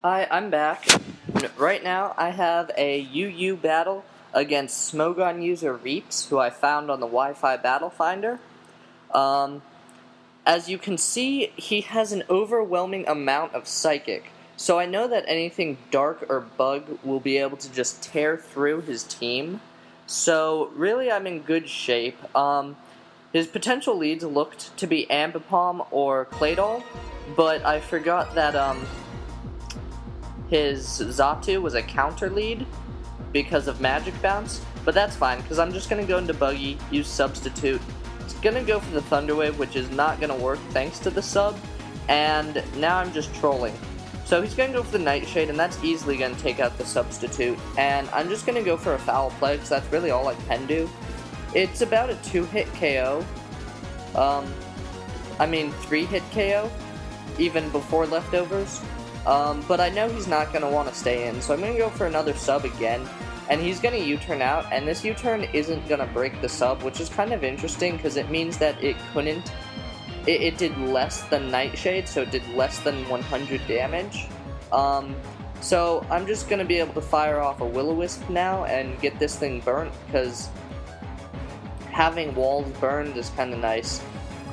Hi, I'm back. Right now, I have a UU battle against Smogon user Reapz, who I found on the Wi-Fi Battle Finder. As you can see, he has an overwhelming amount of Psychic, so I know that anything Dark or Bug will be able to just tear through his team. So, really, I'm in good shape. His potential leads looked to be Ambipom or Claydol, but I forgot that, his Xatu was a counter lead because of Magic Bounce, but that's fine, because I'm just going to go into Buggy, use Substitute. It's going to go for the Thunder Wave, which is not going to work thanks to the sub, and now I'm just trolling. So he's going to go for the Nightshade, and that's easily going to take out the Substitute, and I'm just going to go for a Foul Play, because that's really all I can do. It's about a 2-hit KO. 3-hit KO, even before leftovers. But I know he's not going to want to stay in, so I'm going to go for another sub again, and he's going to U-turn out, and this U-turn isn't going to break the sub, which is kind of interesting, because it means that it couldn't, it did less than Nightshade, so it did less than 100 damage. So I'm just going to be able to fire off a Will-O-Wisp now, and get this thing burnt, because having walls burned is kind of nice.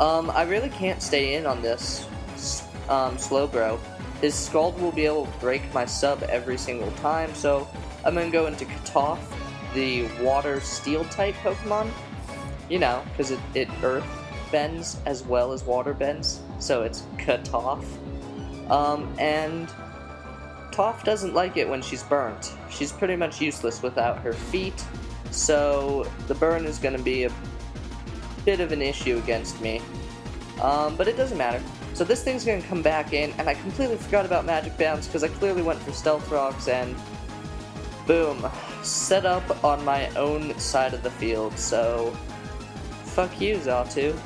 I really can't stay in on this, Slowbro. His Scald will be able to break my sub every single time, so I'm going to go into Katoff, the Water Steel type Pokemon. You know, because it Earth bends as well as Water bends, so it's Katoff. And Toph doesn't like it when she's burnt. She's pretty much useless without her feet, so the burn is going to be a bit of an issue against me. But it doesn't matter. So this thing's going to come back in, and I completely forgot about Magic Bounce because I clearly went for Stealth Rocks, and boom, set up on my own side of the field, so fuck you, Xatu.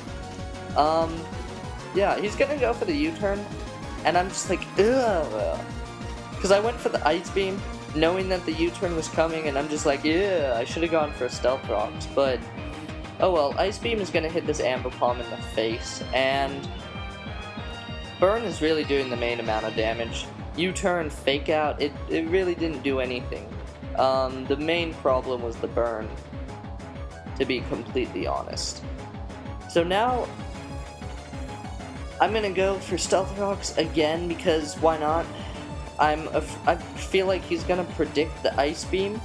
Yeah, he's going to go for the U-turn, and I'm just like, ugh, because I went for the Ice Beam, knowing that the U-turn was coming, and I'm just like, yeah, I should have gone for Stealth Rocks, but oh well, Ice Beam is going to hit this Ambipom in the face, and Burn is really doing the main amount of damage. U-turn, Fake Out, it really didn't do anything. The main problem was the burn, to be completely honest. So now, I'm gonna go for Stealth Rocks again, because why not? I feel like he's gonna predict the Ice Beam,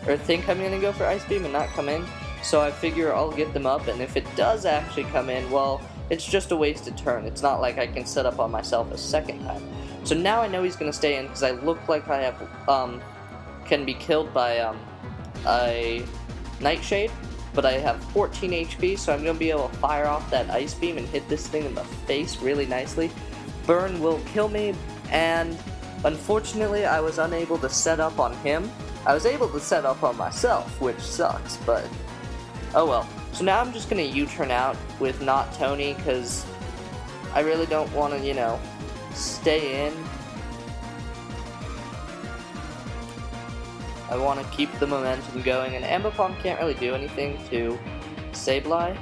or think I'm gonna go for Ice Beam and not come in, so I figure I'll get them up, and if it does actually come in, well, it's just a wasted turn. It's not like I can set up on myself a second time. So now I know he's going to stay in because I look like I have, can be killed by a Nightshade, but I have 14 HP, so I'm going to be able to fire off that Ice Beam and hit this thing in the face really nicely. Burn will kill me, and unfortunately I was unable to set up on him. I was able to set up on myself, which sucks, but oh well. So now I'm just going to U-turn out with not Tony, because I really don't want to, you know, stay in. I want to keep the momentum going, and Ambipom can't really do anything to Sableye.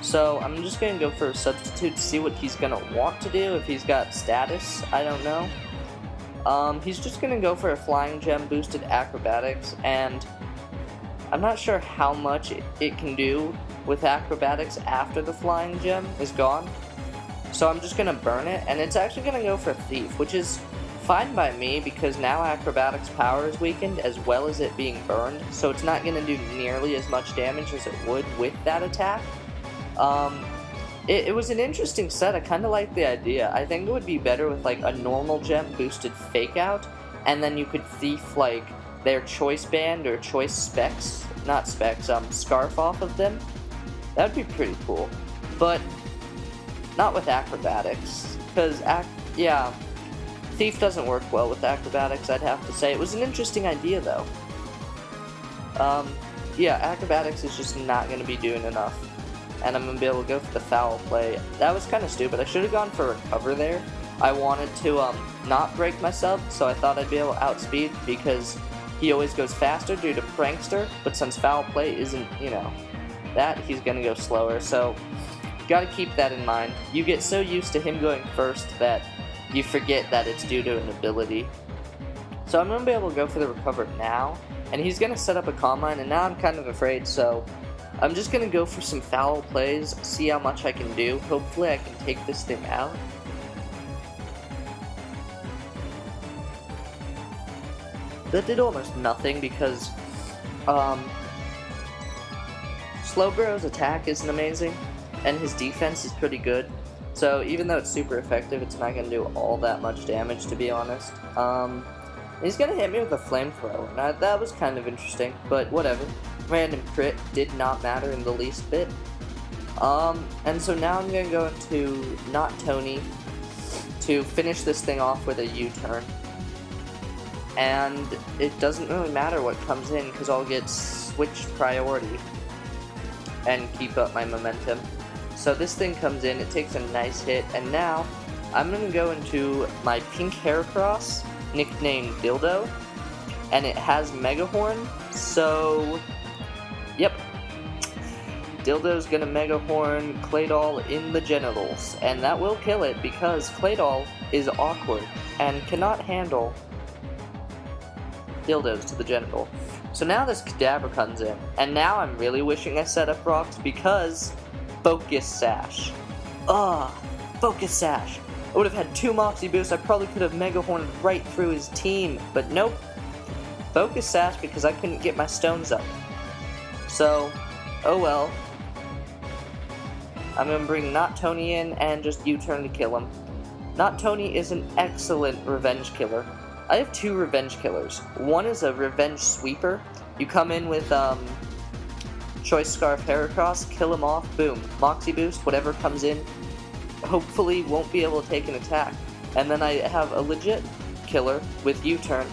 So I'm just going to go for a Substitute to see what he's going to want to do, if he's got status, I don't know. He's just going to go for a Flying Gem boosted Acrobatics, and I'm not sure how much it can do with Acrobatics after the Flying Gem is gone. So I'm just going to burn it, and it's actually going to go for Thief, which is fine by me because now Acrobatics power is weakened as well as it being burned, so it's not going to do nearly as much damage as it would with that attack. It was an interesting set. I kind of like the idea. I think it would be better with like a normal gem boosted Fake Out, and then you could Thief like their Choice Band or Choice Specs, not Specs, Scarf off of them. That would be pretty cool, but not with Acrobatics, because yeah, Thief doesn't work well with Acrobatics, I'd have to say. It was an interesting idea though. Yeah, Acrobatics is just not going to be doing enough, and I'm going to be able to go for the Foul Play. That was kind of stupid. I should have gone for Recover there. I wanted to not break my sub, so I thought I'd be able to outspeed, because he always goes faster due to Prankster, but since Foul Play isn't, you know, that, he's going to go slower, so gotta keep that in mind. You get so used to him going first that you forget that it's due to an ability. So I'm going to be able to go for the recover now, and he's going to set up a comm line, and now I'm kind of afraid, so I'm just going to go for some foul plays, see how much I can do. Hopefully I can take this thing out. That did almost nothing because Slowbro's attack isn't amazing, and his defense is pretty good. So even though it's super effective, it's not going to do all that much damage, to be honest. He's going to hit me with a flamethrower. Now, that was kind of interesting, but whatever. Random crit did not matter in the least bit. And so now I'm going to go into Not Tony to finish this thing off with a U-turn. And it doesn't really matter what comes in, because I'll get switch priority and keep up my momentum. So this thing comes in, it takes a nice hit, and now I'm going to go into my pink Heracross, nicknamed Dildo, and it has Mega Horn, so yep, Dildo's gonna Mega Horn Claydol in the genitals, and that will kill it because Claydol is awkward and cannot handle dildos to the genital. So now this Kadabra comes in, and now I'm really wishing I set up rocks because Focus Sash. Focus Sash. I would have had 2 Moxie boosts, I probably could have Mega Horned right through his team, but nope. Focus Sash because I couldn't get my stones up. So, oh well. I'm going to bring Not Tony in and just U-turn to kill him. Not Tony is an excellent revenge killer. I have 2 revenge killers. One is a revenge sweeper. You come in with Choice Scarf Heracross, kill him off, boom. Moxie boost, whatever comes in, hopefully won't be able to take an attack. And then I have a legit killer with U-turn.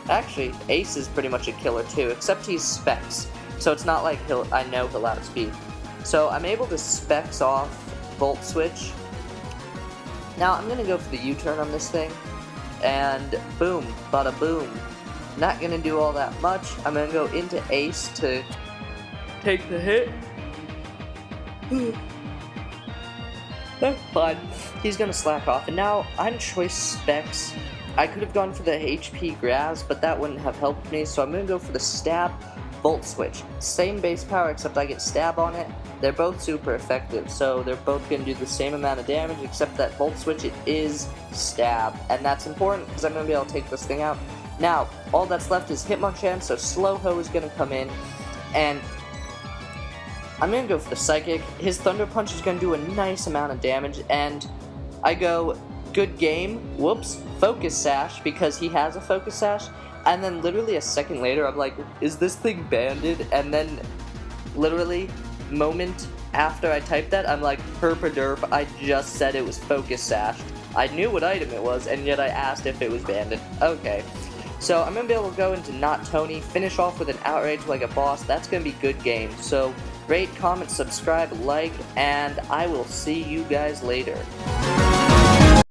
Actually, Ace is pretty much a killer too, except he's Specs. So it's not like I know he'll outspeed. So I'm able to Specs off Volt Switch. Now I'm going to go for the U-turn on this thing. And boom, bada boom. Not going to do all that much. I'm going to go into Ace to take the hit. That's fine. He's gonna slack off, and now I'm Choice Specs. I could have gone for the HP Grabs, but that wouldn't have helped me, so I'm gonna go for the Stab Volt Switch. Same base power, except I get Stab on it. They're both super effective, so they're both gonna do the same amount of damage, except that Volt Switch, it is Stab, and that's important because I'm gonna be able to take this thing out. Now, all that's left is Hitmonchan, so Slowho is gonna come in, and I'm going to go for the Psychic. His Thunder Punch is going to do a nice amount of damage, and I go, good game, whoops, Focus Sash, because he has a Focus Sash, and then literally a second later, I'm like, is this thing banded? And then, literally, moment after I typed that, I'm like, herpaderp, I just said it was Focus Sash. I knew what item it was, and yet I asked if it was banded. Okay. So I'm going to be able to go into Not Tony, finish off with an Outrage like a boss. That's going to be good game. So rate, comment, subscribe, like, and I will see you guys later.